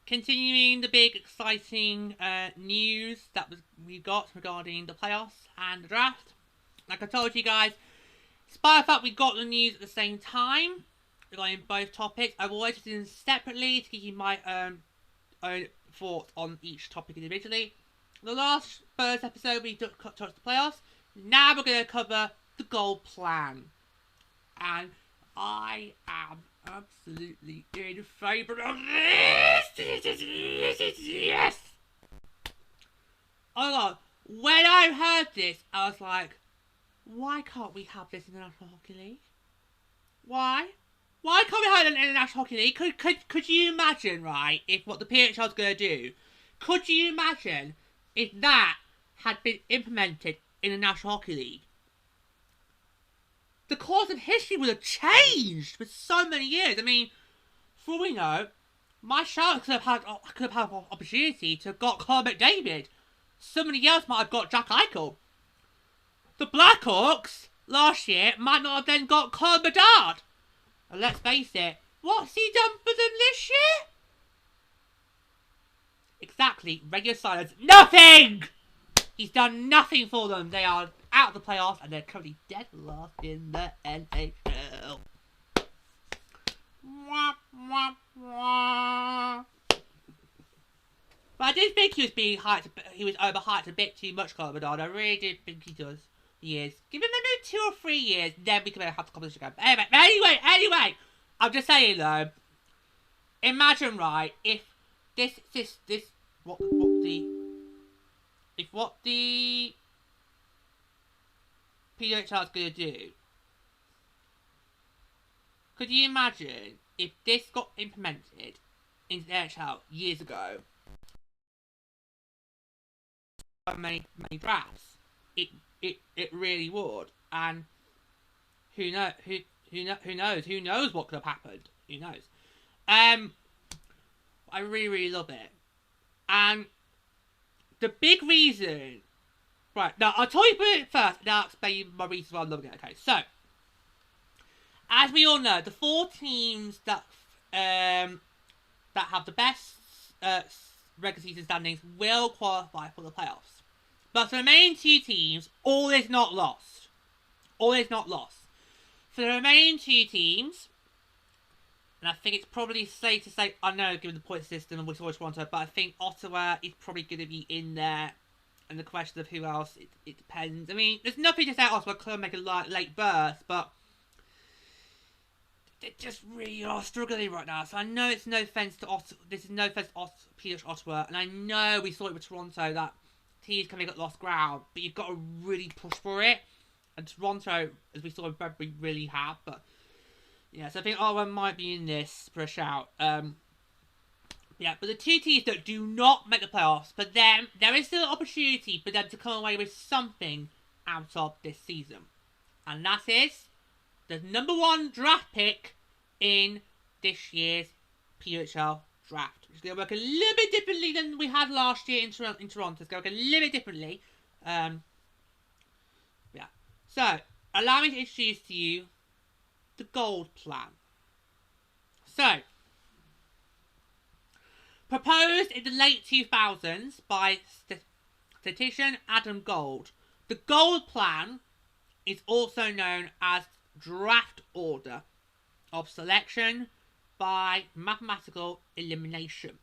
Continuing the big exciting news that we got regarding the playoffs and the draft. Like I told you guys, despite the fact we got the news at the same time regarding both topics, I will edit them separately to give you my own thoughts on each topic individually. The first episode we touched the playoffs. Now we're going to cover the gold plan. And I am absolutely in favour of this! Yes! Oh god, when I heard this, I was like, why can't we have this in the National Hockey League? Why? Why can't we have it in the National Hockey League? Could you imagine, right, if what the PHL is going to do, could you imagine if that had been implemented in the National Hockey League? The course of history would have changed for so many years. I mean, for all we know, my Sharks could have had an opportunity to have got Carl McDavid. Somebody else might have got Jack Eichel. The Blackhawks last year might not have then got Carl Bedard. And let's face it, what's he done for them this year? Exactly, radio silence. Nothing! He's done nothing for them. They are out of the playoffs and they're currently dead last in the NHL. Wah, wah, wah. But I did think he was overhyped a bit too much, Carl Bedard. I really did think he does. He is. Give him maybe 2 or 3 years, then we can have the competition again. Anyway, I'm just saying though. Imagine, right, if what the PWHL is going to do. Could you imagine if this got implemented into the NHL years ago? So many drafts. It really would. And who knows what could have happened. Who knows? I really love it. And the big reason, right, now I'll tell you about it first, and I'll explain my reasons why I'm loving it. Okay, so, as we all know, the 4 teams that have the best regular season standings will qualify for the playoffs. But for the remaining 2 teams, all is not lost. All is not lost. For the remaining 2 teams, and I think it's probably safe to say, I know, given the point system and which always Toronto, but I think Ottawa is probably going to be in there. And the question of who else, it depends. I mean, there's nothing to say Ottawa could make a late burst, but they just really are struggling right now. So I know it's no offence to Ottawa. This is no offence to PWHL Ottawa, and I know we saw it with Toronto that teams can make up lost ground, but you've got to really push for it. And Toronto, as we saw in February, really have. But yeah, so I think Ottawa might be in this for a shout. Yeah, but the 2 teams that do not make the playoffs, for them, there is still an opportunity for them to come away with something out of this season. And that is the #1 draft pick in this year's PWHL draft. It's going to work a little bit differently than we had last year in Toronto. It's going to work a little bit differently. Yeah. So, allow me to introduce to you the Gold Plan. So, proposed in the late 2000s by statistician Adam Gold, the Gold Plan is also known as draft order of selection by mathematical elimination.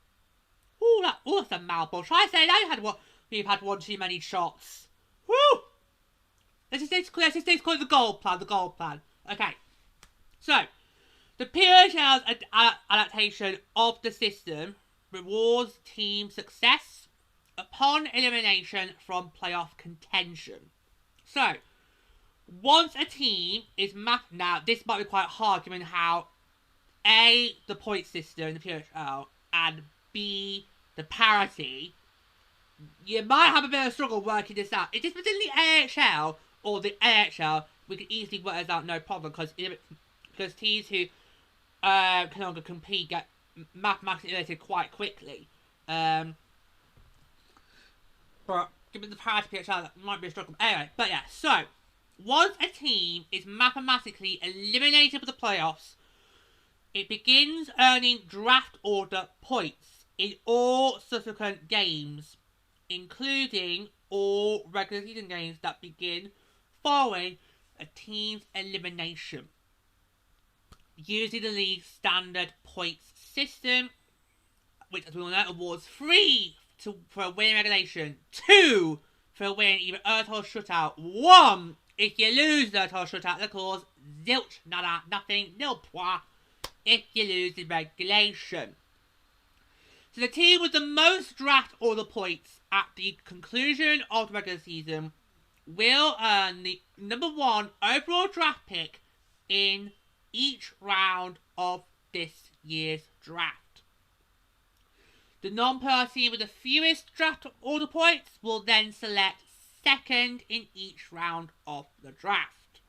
That's a mouthful. Try to say we've had one too many shots. Woo! Let's just call it the Gold Plan. The Gold Plan. Okay. So, the PWHL's adaptation of the system rewards team success upon elimination from playoff contention. So, once a team is now this might be quite hard given how A, the point system in the PWHL, and B, the parity you might have a bit of struggle working this out. If this was in the AHL or the AHL, we could easily work this out no problem, because teams who can no longer compete get mathematically eliminated quite quickly. But given the parity PHL, that might be a struggle. Anyway, but yeah, so once a team is mathematically eliminated for the playoffs, it begins earning draft order points in all subsequent games, including all regular season games that begin following a team's elimination, using the league's standard points system, which, as we all know, awards 3 for a win in regulation, 2 for a win either earth or shutout, 1 if you lose the earth or shutout, that cause zilch, nada, nothing, nil point if you lose the regulation. So the team with the most draft order points at the conclusion of the regular season will earn the number 1 overall draft pick in each round of this year's draft. The non-playoff team with the fewest draft order points will then select second in each round of the draft.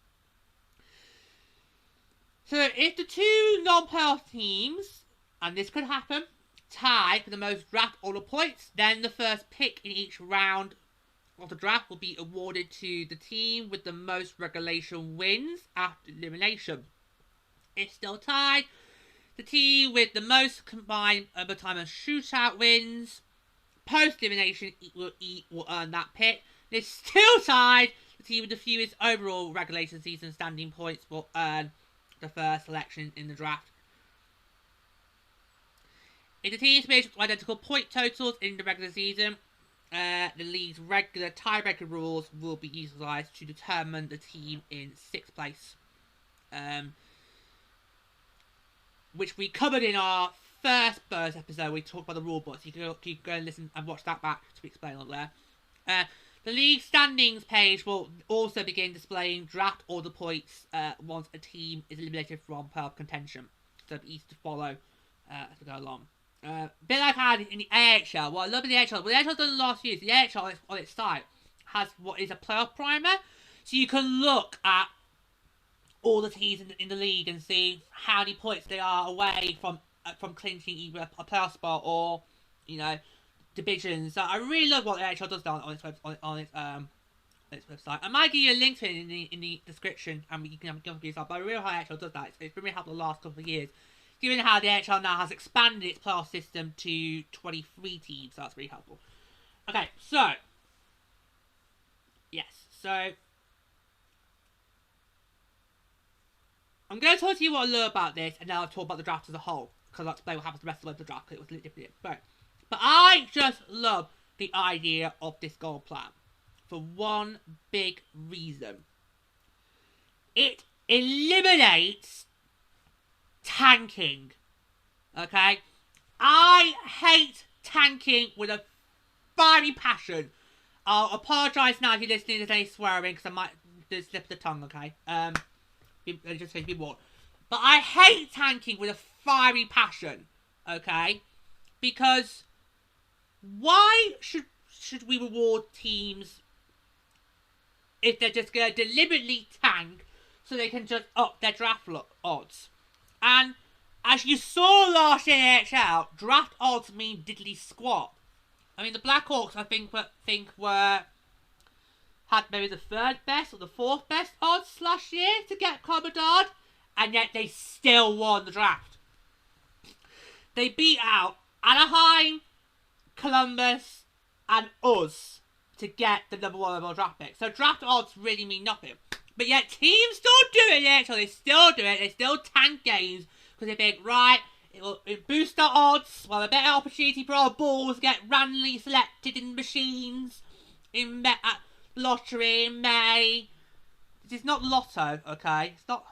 So if the 2 non-playoff teams, and this could happen, tie for the most draft order points, then the first pick in each round of the draft will be awarded to the team with the most regulation wins after elimination. If still tied, the team with the most combined overtime and shootout wins post-elimination will earn that pick. If still tied, the team with the fewest overall regulation season standing points will earn the first selection in the draft. If the teams finish with identical point totals in the regular season, the league's regular tiebreaker rules will be utilised to determine the team in 6th place. Which we covered in our first episode. We talked about the rule book, so you can go and listen and watch that back to explain all there. The league standings page will also begin displaying draft order points once a team is eliminated from playoff contention. So it'll be easy to follow as we go along. Bit like I had in the AHL. What I love in the AHL, what the AHL done last year is the AHL on its site has what is a playoff primer. So you can look at all the teams in the league and see how many points they are away from clinching either a playoff spot or, divisions. So I really love what the AHL does on its website. I might give you a link to it in the description, and you can go for yourself. But I really how the AHL does that. It's been really helpful the last couple of years, given how the AHL now has expanded its playoff system to 23 teams. So that's really helpful. Okay, so yes, so I'm going to talk to you what I love about this, and then I'll talk about the draft as a whole, because I'll explain what happens to the rest of the draft, because it was a little different. But I just love the idea of this gold plan for one big reason. It eliminates tanking. Okay? I hate tanking with a fiery passion. I'll apologise now if you're listening to any swearing, because I might just slip the tongue, okay? Just be warned. But I hate tanking with a fiery passion, okay? Because why should we reward teams if they're just going to deliberately tank so they can just up their draft odds? And as you saw last year in AHL, draft odds mean diddly squat. I mean, the Blackhawks, I think had maybe the 3rd best or the 4th best odds last year to get Bedard, and yet they still won the draft. They beat out Anaheim, Columbus, and us to get the number 1 overall draft pick. So draft odds really mean nothing. But yet teams still do it, actually. They still do it. They still tank games because they think, right, it'll boost our odds. Well, a better opportunity for our balls to get randomly selected in machines in lottery in May. This is not lotto, okay? It's not.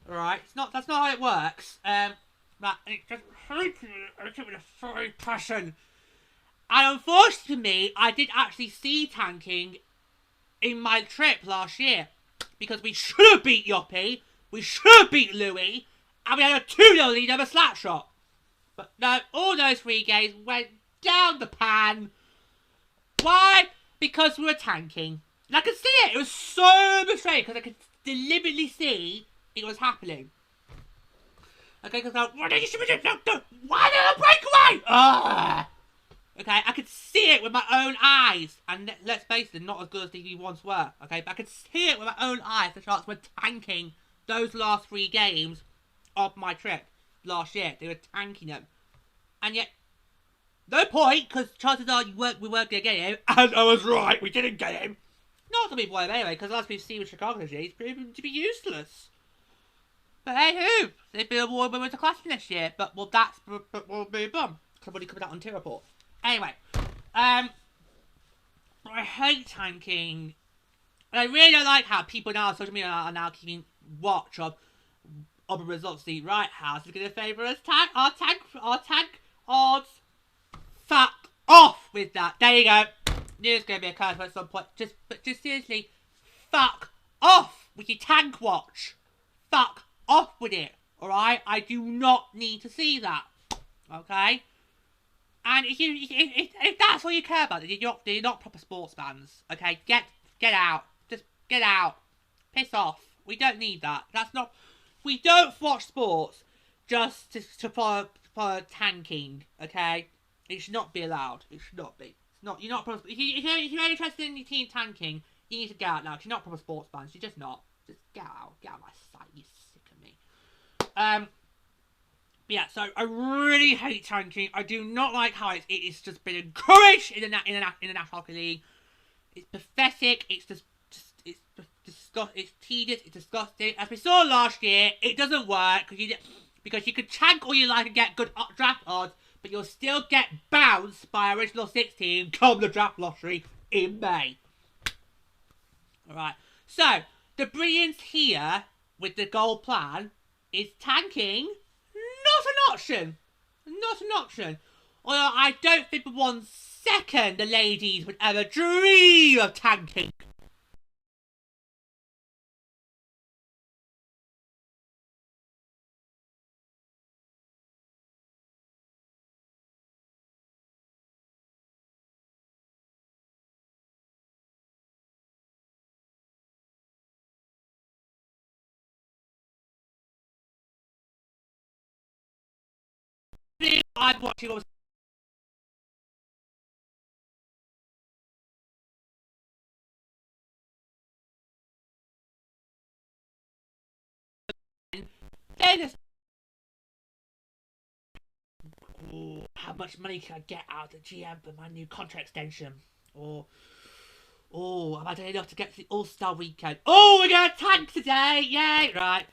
Alright, it's not. That's not how it works. But it just hates it with a fiery passion. And unfortunately for me, I did actually see tanking in my trip last year. Because we should have beat Yoppie, we should have beat Louis, and we had a 2-0 lead over Slapshot. But no, all those 3 games went down the pan. Why? Because we were tanking. And I could see it. It was so frustrating because I could deliberately see it was happening. Okay, because I was like, why did I break away? Ugh. Okay, I could see it with my own eyes. And let's face it, not as good as they once were. Okay, but I could see it with my own eyes. The Sharks were tanking those last 3 games of my trip last year. They were tanking them. And yet, no point, because chances are we weren't going to get him. And I was right, we didn't get him. Not to be blame anyway, because as we've seen with Chicago this year, he's proven to be useless. But hey who, they've been awarded with the class this year. But well, we'll move on. Because I've already covered that on Tier Report. Anyway, I hate tanking. And I really don't like how people now on social media are now keeping watch of the results. See, right, how's it going to favour us? Our tank odds. Fuck off with that. There you go. There's going to be a curse at some point. Just seriously, fuck off with your tank watch. Fuck off with it. Alright? I do not need to see that. Okay? And if that's all you care about, then you're not proper sports fans. Okay? Get out. Just get out. Piss off. We don't need that. That's not... We don't watch sports just to follow tanking. Okay? It should not be allowed. It should not be. It's not. You're not. If you're interested in your team tanking, you need to get out now. Because you're not proper sports fans. You're just not. Just get out. Get out of my sight. You're sick of me. But yeah. So I really hate tanking. I do not like how it's just been encouraged in the National Hockey League. It's pathetic. It's it's disgusting. It's tedious. It's disgusting. As we saw last year, it doesn't work because you could tank all you like and get good draft odds. But you'll still get bounced by original 16 come the draft lottery in May. Alright. So, the brilliance here with the gold plan is tanking not an option. Not an option. Although I don't think for 1 second the ladies would ever dream of tanking. I'm watching all they're just, how much money can I get out of the GM for my new contract extension? Or, have I done enough to get to the All-Star weekend? Oh, we're going to tank today! Yay! Right.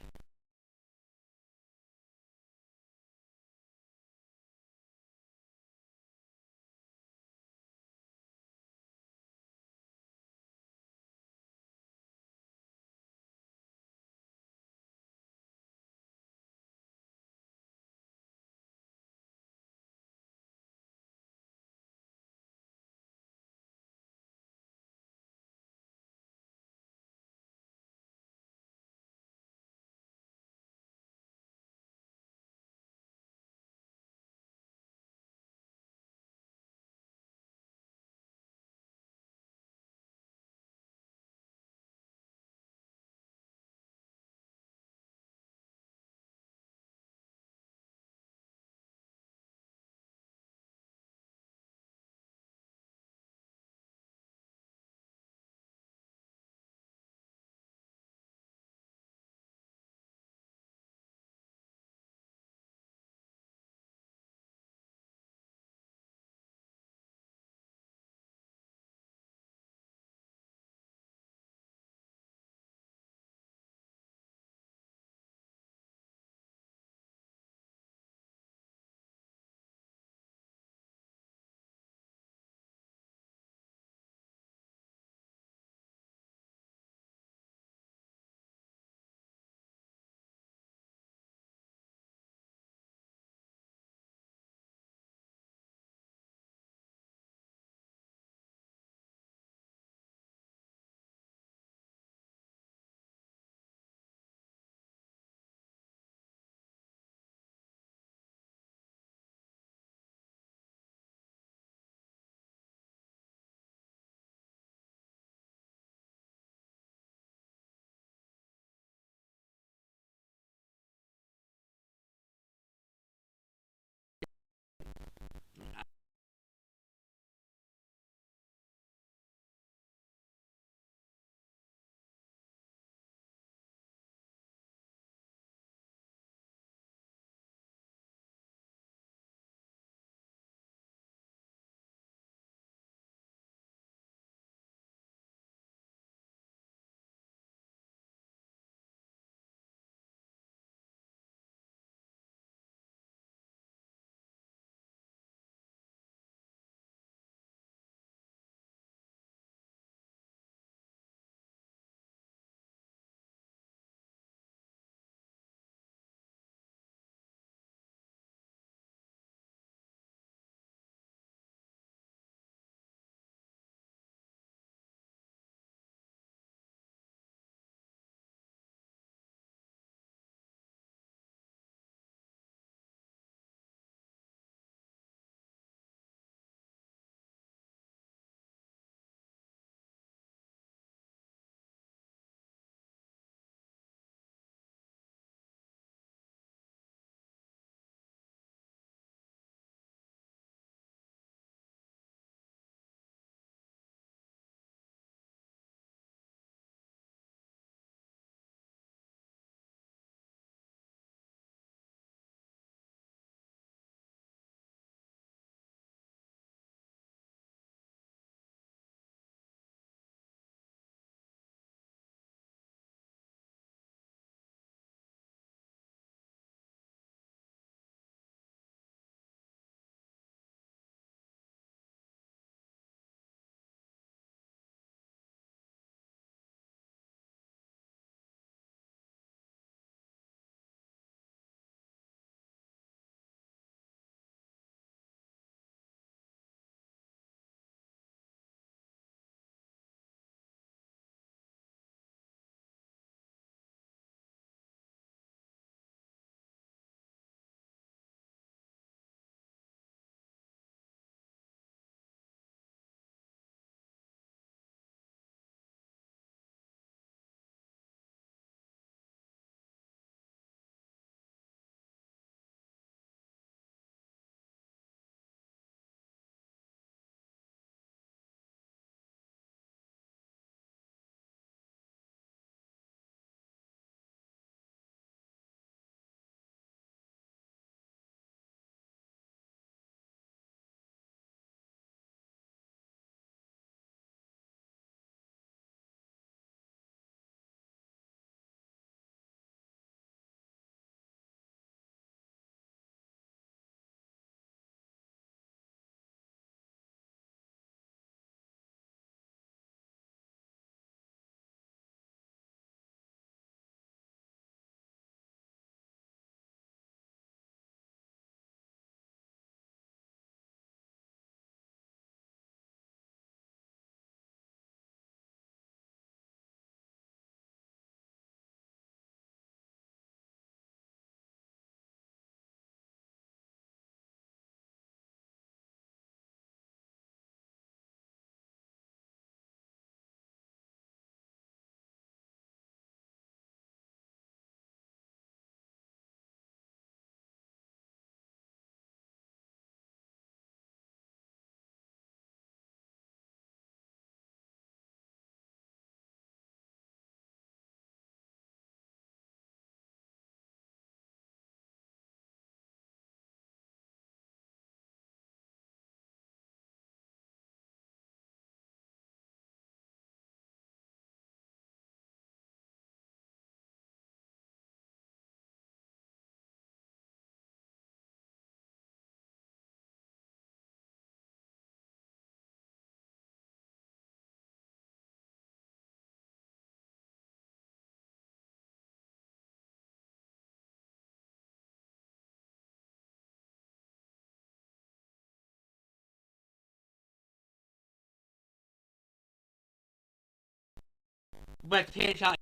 with PHL.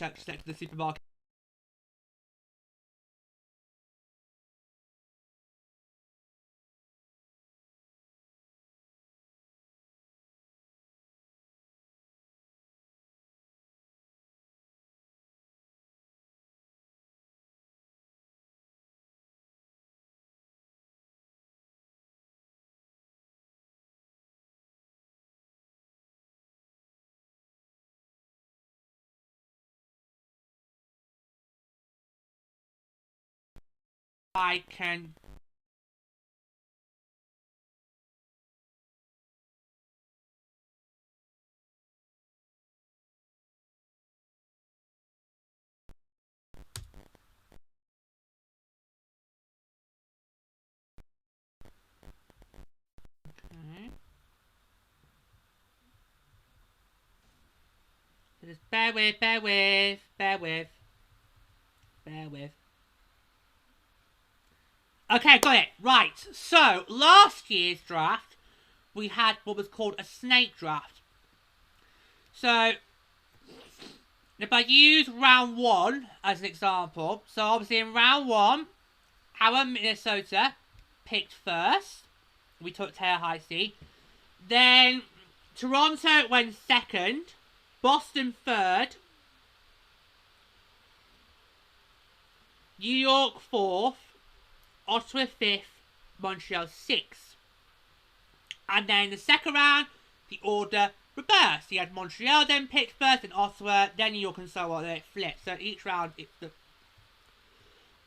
Next to the supermarket. I can. Okay. Just bear with. Okay, got it. Right. So last year's draft, we had what was called a snake draft. So if I use round 1 as an example, so obviously in round 1, our Minnesota picked first. We took Tallahassee. Then Toronto went second. Boston third. New York fourth. Ottawa fifth. Montreal sixth. And then in the second round, the order reversed. You had Montreal then picked first, and Ottawa, then New York, and so on. Then it flipped. So each round,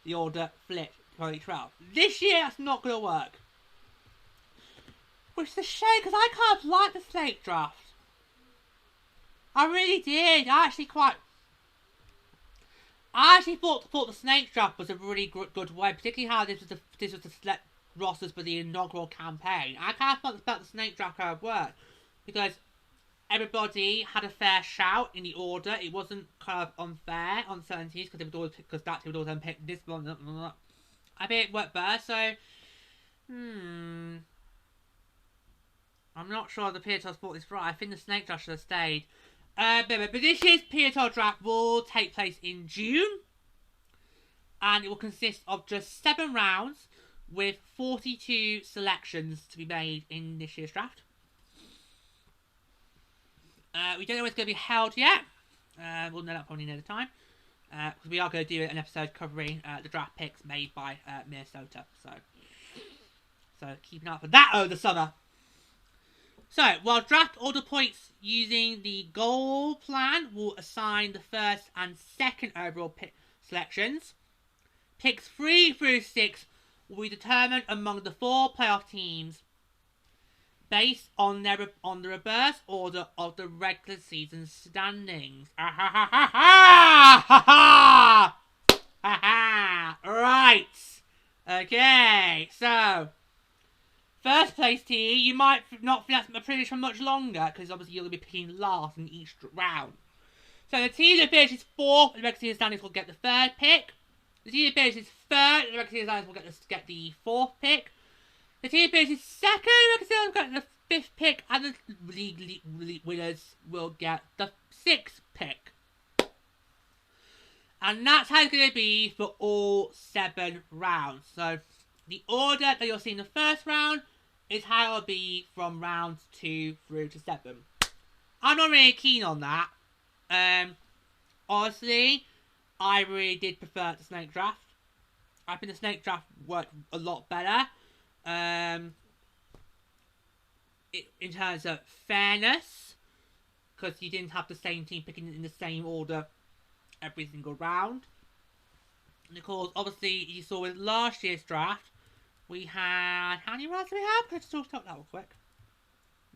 the order flipped for each round. This year, that's not going to work. Which is a shame, because I kind of like the snake draft. I really did. I actually thought the snake draft was a really good way, particularly how this was to select rosters for the inaugural campaign. I kind of thought the snake draft kind of worked, because everybody had a fair shout in the order. It wasn't kind of unfair on certain teams, because that team would always pick this one. I think it worked better. So, I'm not sure the PHL thought this right. I think the snake draft should have stayed. But this year's PHL draft will take place in June, and it will consist of just 7 rounds with 42 selections to be made in this year's draft. We don't know when it's going to be held yet. We'll know that probably near the time, because we are going to do an episode covering the draft picks made by Minnesota. So keep an eye out for that over the summer. So, while draft order points using the gold plan will assign the first and second overall pick selections, picks 3 through 6 will be determined among the 4 playoff teams based on the reverse order of the regular season standings. Right. Okay, so first place team, you might not think that's a privilege for much longer because obviously you're going to be picking last in each round. So the team that finishes fourth in the regular season standings will get the third pick. The team that finishes third in the regular season standings will get the fourth pick. The team that finishes second in the regular season will get the fifth pick, and the league winners will get the sixth pick. And that's how it's going to be for all 7 rounds. So the order that you'll see in the first round is how it'll be from rounds 2 through to 7. I'm not really keen on that. Honestly, I really did prefer the snake draft. I think the snake draft worked a lot better. In terms of fairness, because you didn't have the same team picking in the same order every single round. And of course, obviously, you saw with last year's draft, we had... How many rounds did we have? Let's talk that real quick.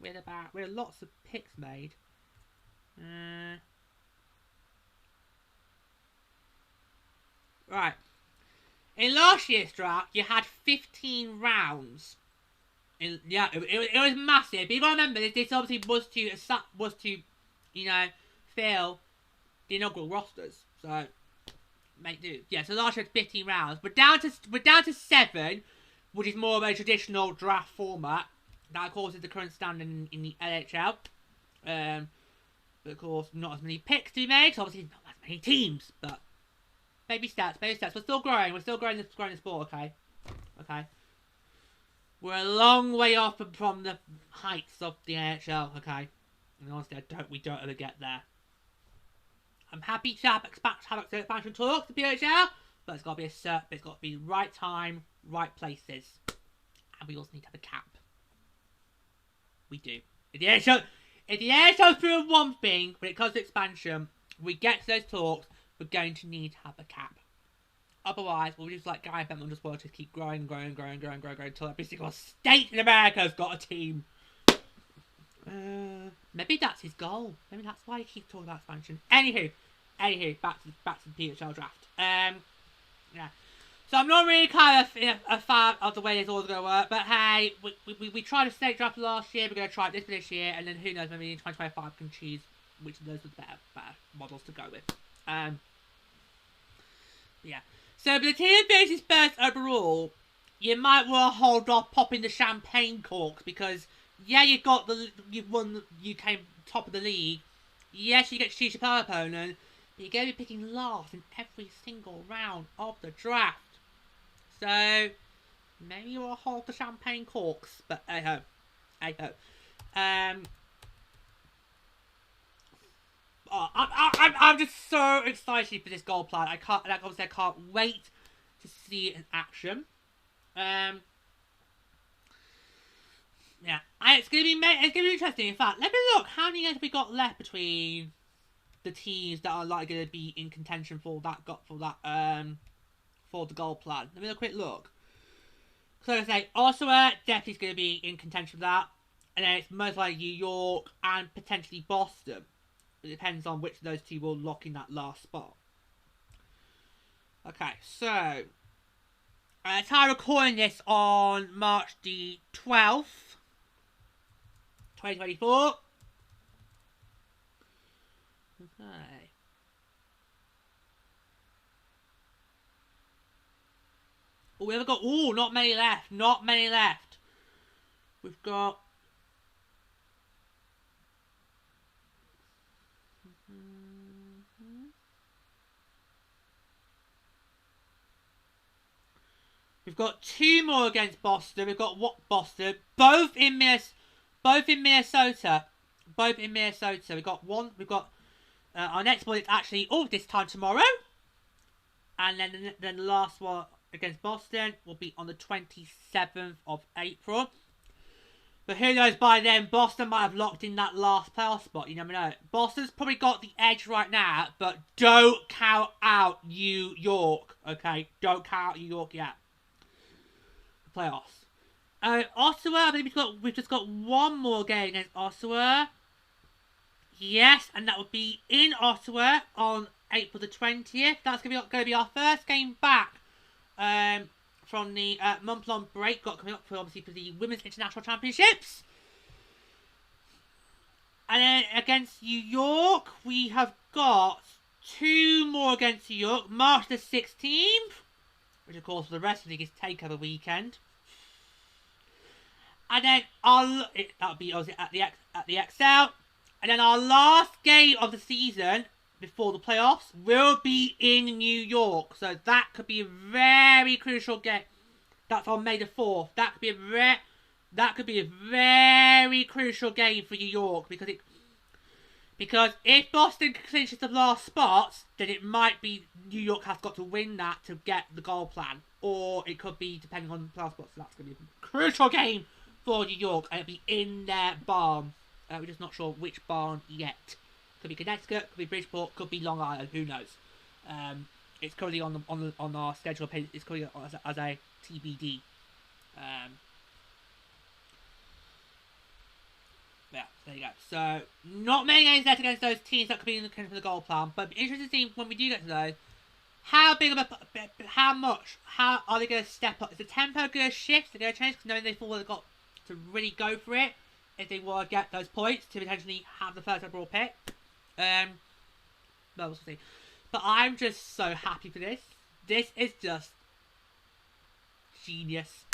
We had lots of picks made. Right. In last year's draft, you had 15 rounds. It was massive. But you gotta remember, this obviously was to, you know, fill the inaugural rosters. So, make do. Yeah, so last year had 15 rounds. We're down to 7, which is more of a traditional draft format. That, of course, is the current standard in the LHL. But, of course, not as many picks to be made. So, obviously, not as many teams. But, baby steps. We're still growing. We're still growing the sport, okay? Okay. We're a long way off from the heights of the NHL, okay? And honestly, we don't ever get there. I'm happy to have expansion talks to PWHL, but it's got to be it's got to be right time, right places, and we also need to have a cap. We do. If the NHL's doing one thing when it comes to expansion, we get to those talks, we're going to need to have a cap. Otherwise, we'll just like Guy Benton just want to keep growing until every single state in America's got a team. Maybe that's his goal. Maybe that's why he keeps talking about expansion. Anywho, back to the PHL draft. Yeah. So I'm not really kind of a fan of the way this all's going to work, but hey, we tried a state draft last year. We're going to try it this year, and then who knows? Maybe in 2025 can choose which of those are the better models to go with. Yeah. So, but the team that finishes first overall, you might want to hold off popping the champagne corks because, yeah, you came top of the league. Yes, you get to choose your player opponent, but you're going to be picking last in every single round of the draft. So, maybe you want to hold the champagne corks, but hey-ho. I'm just so excited for this gold plan. I can't wait to see it in action. Yeah, it's gonna be interesting. In fact, let me look how many games have we got left between the teams that are like going to be in contention for the gold plan. Let me have a quick look. So I say Ottawa definitely is going to be in contention for that, and then it's most likely New York and potentially Boston. It depends on which of those two will lock in that last spot. Okay, so I'm recording this on March the 12th, 2024. Okay. Oh, we haven't got. Oh, not many left. Not many left. We've got. We've got 2 more against Boston. We've got Boston, both in Minnesota. We've got one. We've got our next one is actually this time tomorrow, and then the last one against Boston will be on the 27th of April. But who knows? By then, Boston might have locked in that last playoff spot. You never know. Boston's probably got the edge right now, but don't count out New York. Okay, don't count out New York yet. Playoffs. Ottawa, I believe we've just got one more game against Ottawa. Yes, and that would be in Ottawa on April the 20th. That's going to be our first game back month-long break got coming up for obviously for the Women's International Championships. And then against New York, we have got 2 more against New York. March the 16th, which of course for the rest of the league is Takeover weekend. And then that'll be obviously at the XL. And then our last game of the season before the playoffs will be in New York. So that could be a very crucial game. That's on May the 4th. That could be a very crucial game for New York because if Boston clinches the last spot, then it might be New York has got to win that to get the goal plan, or it could be depending on the playoff spots. So that's going to be a crucial game for New York, and it'll be in their barn. We're just not sure which barn yet. Could be Connecticut, could be Bridgeport, could be Long Island. Who knows? It's currently on our schedule page. It's currently as a TBD. Yeah, there you go. So, not many games left against those teams that could be in the goal plan, but interesting to see when we do get to those, how are they going to step up? Is the tempo going to shift? Is it going to change? Because knowing they've already got to really go for it if they want to get those points to potentially have the first overall pick. Well, we'll see. But I'm just so happy for this. This is just genius.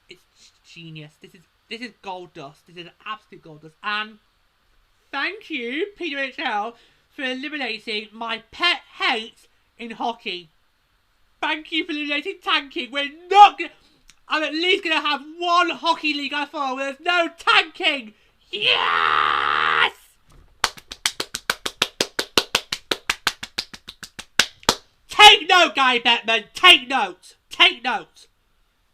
It's genius. This is gold dust. This is absolute gold dust. And thank you, PWHL, for eliminating my pet hate in hockey. Thank you for eliminating tanking. I'm at least going to have one hockey league I follow where there's no tanking. Yes! Take note, Guy Bettman. Take note. Take note.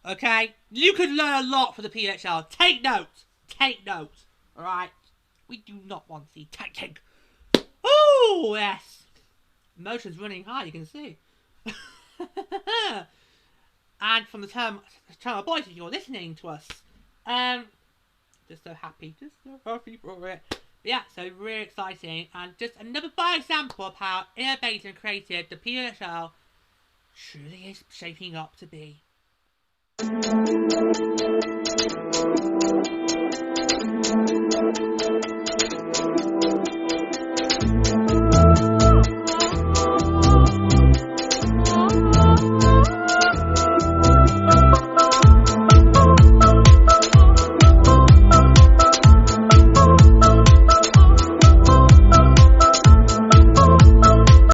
Okay? You could learn a lot from the PWHL. Take note. Take note. Alright? We do not want to see tanking. Ooh, yes. Motor's running high, you can see. And from the Terminal Boys, if you're listening to us, just so happy for it. But yeah, so really exciting, and just another by example of how innovative and creative the PWHL truly is shaping up to be.